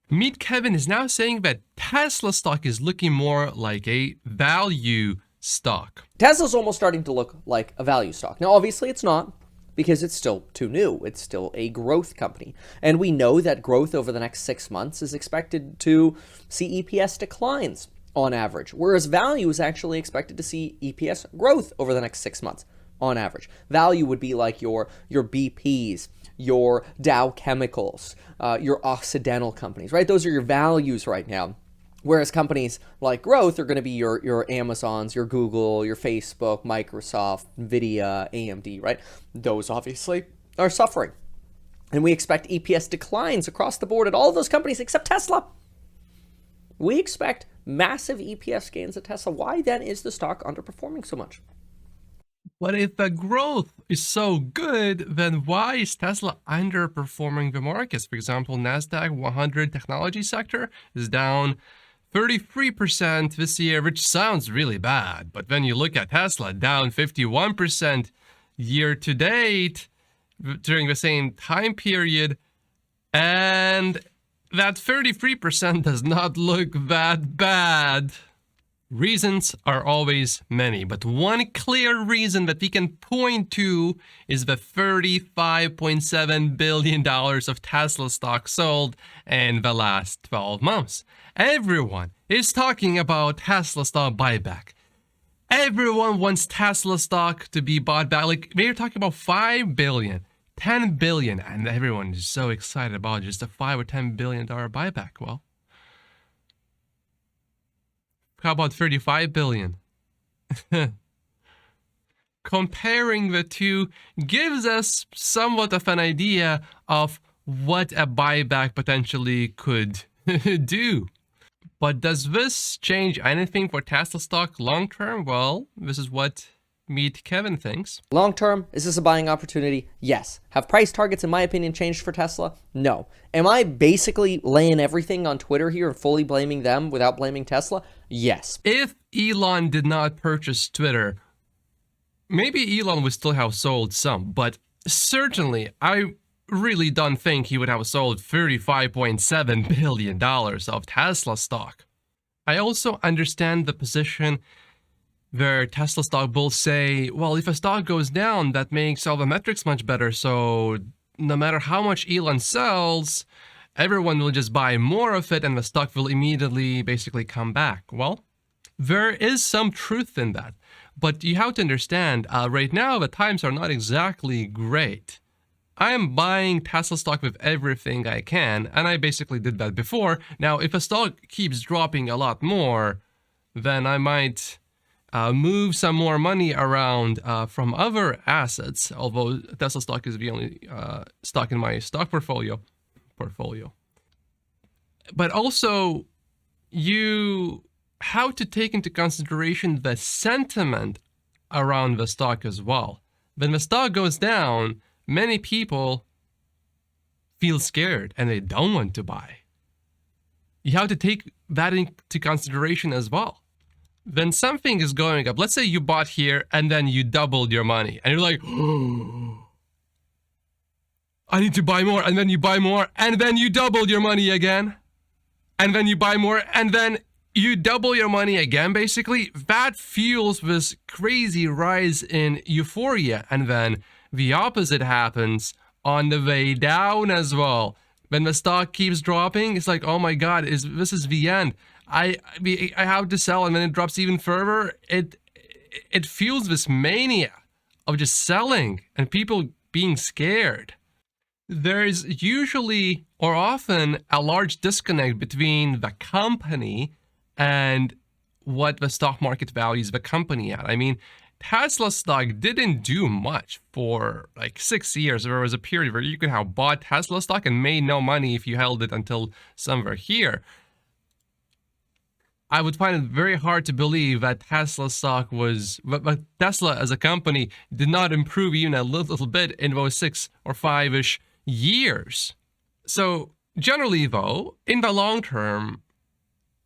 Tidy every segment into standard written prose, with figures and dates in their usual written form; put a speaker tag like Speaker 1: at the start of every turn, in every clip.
Speaker 1: Meet Kevin is now saying that Tesla stock is looking more like a value stock.
Speaker 2: Tesla's almost starting to look like a value stock. Now, obviously, it's not because it's still too new. It's still a growth company. And we know that growth over the next 6 months is expected to see EPS declines on average, whereas value is actually expected to see EPS growth over the next 6 months on average. Value would be like your BPs, your Dow Chemicals, your Occidental companies, right? Those are your values right now. Whereas companies like growth are going to be your Amazons, your Google, your Facebook, Microsoft, Nvidia, AMD, right? Those obviously are suffering. And we expect EPS declines across the board at all of those companies except Tesla. We expect massive EPS gains at Tesla. Why then is the stock underperforming so much?
Speaker 1: But if the growth is so good, then why is Tesla underperforming the markets? For example, NASDAQ 100 technology sector is down 33% this year, which sounds really bad. But when you look at Tesla, down 51% year to date during the same time period. And that 33% does not look that bad. Reasons are always many, but one clear reason that we can point to is the $35.7 billion of Tesla stock sold in the last 12 months. Everyone is talking about Tesla stock buyback. Everyone wants Tesla stock to be bought back. Like, they're talking about 5 billion, 10 billion, and everyone is so excited about just a $5 or $10 billion buyback. Well, how about 35 billion? Comparing the two gives us somewhat of an idea of what a buyback potentially could do. But does this change anything for Tesla stock long term? Well, this is what Meet Kevin thinks.
Speaker 2: Long term, is this a buying opportunity? Yes. Have price targets, in my opinion, changed for Tesla? No. Am I basically laying everything on Twitter here and fully blaming them without blaming Tesla? Yes.
Speaker 1: If Elon did not purchase Twitter, maybe Elon would still have sold some, but certainly I really don't think he would have sold $35.7 billion of Tesla stock. I also understand the position where Tesla stock bulls say, well, if a stock goes down, that makes all the metrics much better. So no matter how much Elon sells, everyone will just buy more of it and the stock will immediately basically come back. Well, there is some truth in that. But you have to understand, right now, the times are not exactly great. I am buying Tesla stock with everything I can, and I basically did that before. Now, if a stock keeps dropping a lot more, then I might move some more money around from other assets, although Tesla stock is the only stock in my stock portfolio. But also, you have to take into consideration the sentiment around the stock as well. When the stock goes down, many people feel scared and they don't want to buy. You have to take that into consideration as well. When something is going up, let's say you bought here and then you doubled your money and you're like, oh, I need to buy more, and then you buy more and then you doubled your money again, and then you buy more and then you double your money again. Basically, that fuels this crazy rise in euphoria, and then the opposite happens on the way down as well. When the stock keeps dropping, it's like, oh my god, this is the end. I have to sell, and then it drops even further. It fuels this mania of just selling and people being scared. There's usually or often a large disconnect between the company and what the stock market values the company at. I mean, Tesla stock didn't do much for like 6 years. There was a period where you could have bought Tesla stock and made no money if you held it until somewhere here. I would find it very hard to believe that Tesla stock but Tesla as a company did not improve even a little bit in those 6 or 5-ish years. So generally though, in the long term,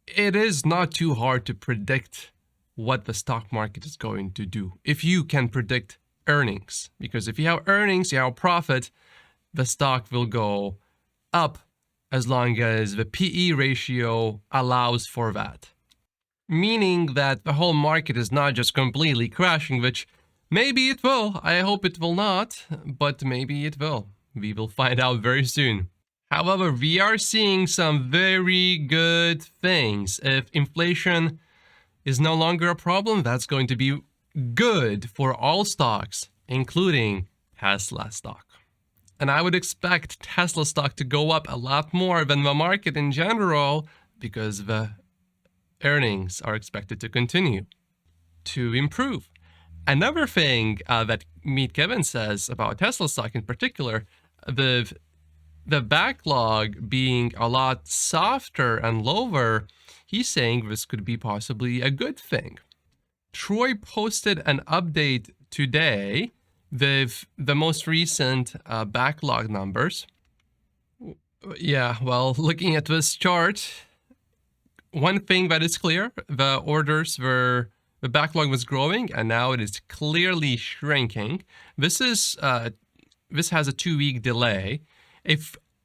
Speaker 1: it is not too hard to predict what the stock market is going to do if you can predict earnings. Because if you have earnings, you have profit, the stock will go up as long as the PE ratio allows for that. Meaning that the whole market is not just completely crashing, which maybe it will. I hope it will not, but maybe it will. We will find out very soon. However, we are seeing some very good things. If inflation is no longer a problem, that's going to be good for all stocks, including Tesla stock. And I would expect Tesla stock to go up a lot more than the market in general because the earnings are expected to continue to improve. Another thing that Meet Kevin says about Tesla stock in particular, the backlog being a lot softer and lower, he's saying this could be possibly a good thing. Troy posted an update today with the most recent backlog numbers. Yeah, well, looking at this chart, one thing that is clear, the backlog was growing and now it is clearly shrinking. This has a 2-week delay.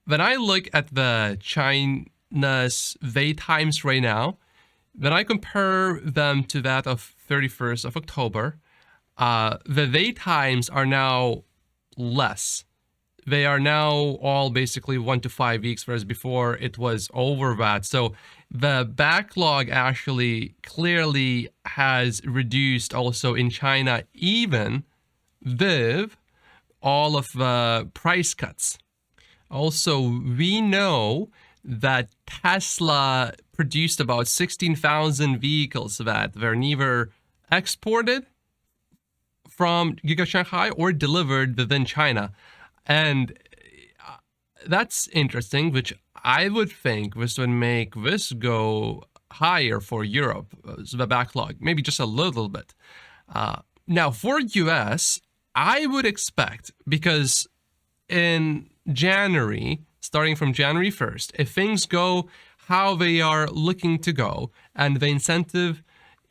Speaker 1: When I look at the China's wait times right now, when I compare them to that of 31st of October, the wait times are now less. They are now all basically 1 to 5 weeks, whereas before it was over that. So the backlog actually clearly has reduced also in China, even with all of the price cuts. Also, we know that Tesla produced about 16,000 vehicles that were neither exported from Giga Shanghai or delivered within China. And that's interesting, which I would think this would make this go higher for Europe, the backlog, maybe just a little bit. Now, for US, I would expect, because in January, starting from January 1st, if things go how they are looking to go and the incentive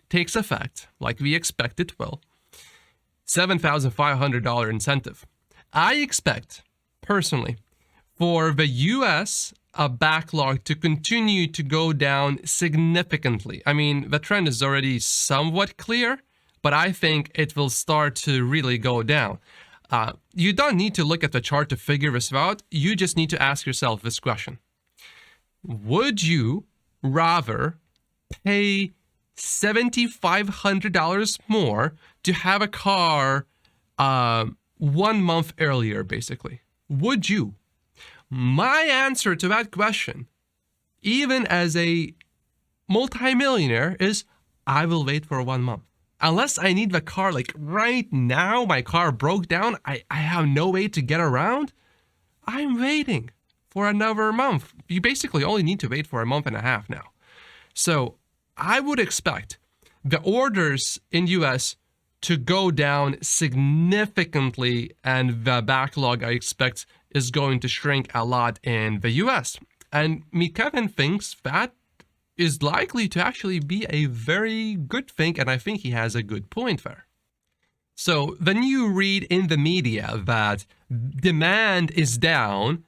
Speaker 1: takes effect, like we expect it will, $7,500 incentive. I expect, personally, for the US backlog to continue to go down significantly. I mean, the trend is already somewhat clear, but I think it will start to really go down. You don't need to look at the chart to figure this out. You just need to ask yourself this question. Would you rather pay $7,500 more to have a car 1 month earlier, basically? Would you? My answer to that question, even as a multimillionaire, is I will wait for 1 month. Unless I need the car, like right now, my car broke down, I have no way to get around, I'm waiting for another month. You basically only need to wait for a month and a half now. So I would expect the orders in US to go down significantly, and the backlog, I expect, is going to shrink a lot in the US. And Meet Kevin thinks that is likely to actually be a very good thing, and I think he has a good point there. So when you read in the media that demand is down,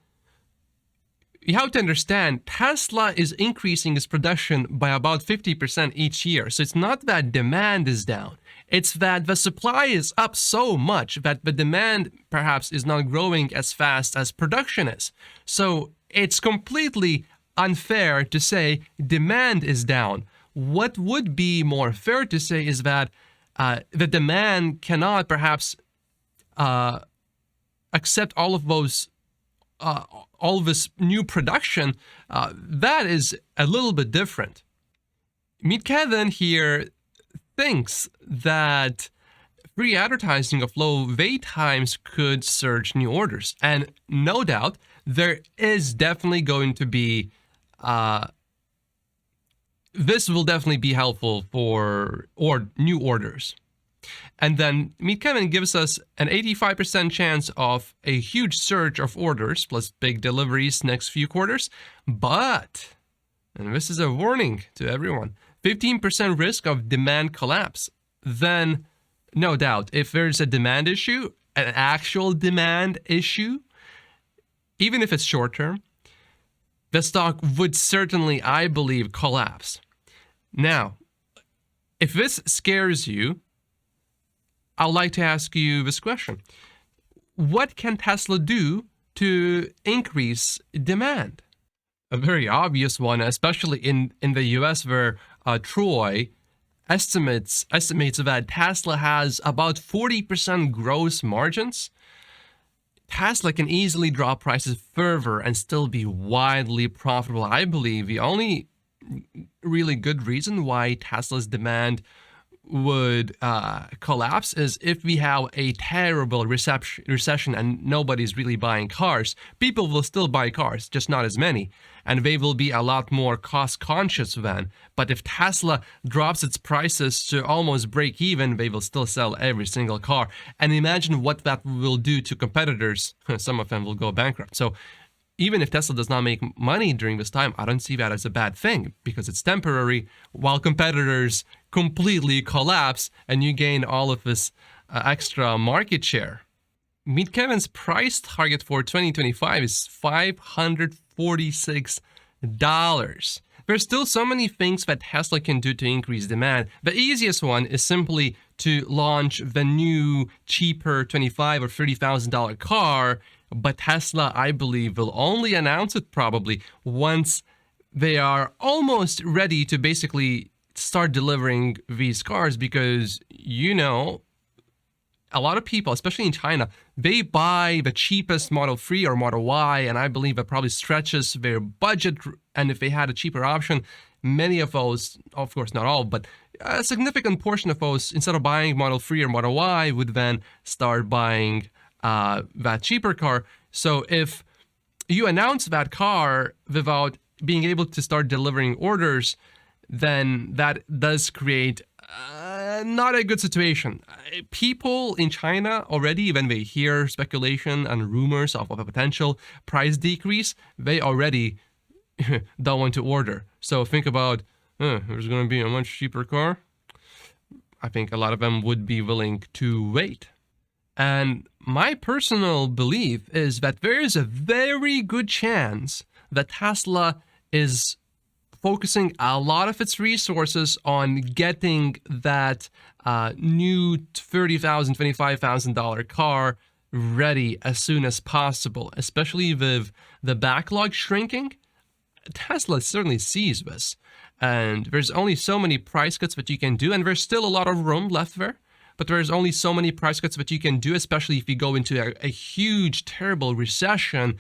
Speaker 1: you have to understand Tesla is increasing its production by about 50% each year. So it's not that demand is down. It's that the supply is up so much that the demand perhaps is not growing as fast as production is. So it's completely unfair to say demand is down. What would be more fair to say is that the demand cannot perhaps accept all of those, all of this new production. That is a little bit different. Meet Kevin here thinks that free advertising of low wait times could surge new orders. And no doubt, there is definitely going to be this will definitely be helpful for new orders. And then Meet Kevin gives us an 85% chance of a huge surge of orders plus big deliveries next few quarters. But, and this is a warning to everyone, 15% risk of demand collapse. Then, no doubt, if there's a demand issue, an actual demand issue, even if it's short term, the stock would certainly, I believe, collapse. Now, if this scares you, I'd like to ask you this question. What can Tesla do to increase demand? A very obvious one, especially in the US, where Troy estimates that Tesla has about 40% gross margins. Tesla can easily drop prices further and still be widely profitable. I believe the only really good reason why Tesla's demand would collapse is if we have a terrible recession and nobody's really buying cars. People will still buy cars, just not as many, and they will be a lot more cost conscious then. But if Tesla drops its prices to almost break even, they will still sell every single car. And imagine what that will do to competitors. Some of them will go bankrupt. So even if Tesla does not make money during this time, I don't see that as a bad thing because it's temporary while competitors completely collapse and you gain all of this extra market share. Meet Kevin's price target for 2025 is $546. There's still so many things that Tesla can do to increase demand. The easiest one is simply to launch the new, cheaper $25,000 or $30,000 car. But Tesla, I believe, will only announce it probably once they are almost ready to basically start delivering these cars because, a lot of people, especially in China, they buy the cheapest Model 3 or Model Y, and I believe it probably stretches their budget. And if they had a cheaper option, many of those, of course not all, but a significant portion of those, instead of buying Model 3 or Model Y, would then start buying that cheaper car. So if you announce that car without being able to start delivering orders, then that does create not a good situation. People in China already, when they hear speculation and rumors of a potential price decrease, they already don't want to order. So think about, there's going to be a much cheaper car. I think a lot of them would be willing to wait. And my personal belief is that there is a very good chance that Tesla is focusing a lot of its resources on getting that new $30,000, $25,000 car ready as soon as possible, especially with the backlog shrinking. Tesla certainly sees this. And there's only so many price cuts that you can do, and there's still a lot of room left there. But there's only so many price cuts that you can do, especially if you go into a huge, terrible recession.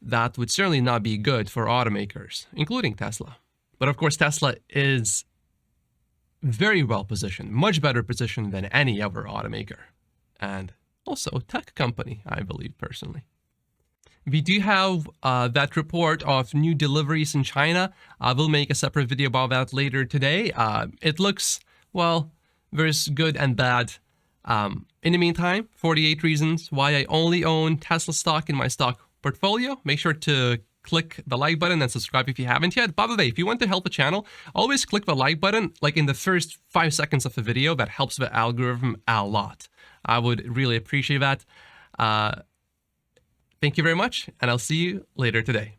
Speaker 1: That would certainly not be good for automakers, including Tesla. But of course, Tesla is very well positioned, much better positioned than any other automaker. And also tech company, I believe personally. We do have that report of new deliveries in China. I will make a separate video about that later today. It looks, well, there's good and bad. In the meantime, 48 reasons why I only own Tesla stock in my stock portfolio. Make sure to click the like button and subscribe if you haven't yet. By the way, if you want to help the channel, always click the like button like in the first 5 seconds of the video. That helps the algorithm a lot. I would really appreciate that. Thank you very much, and I'll see you later today.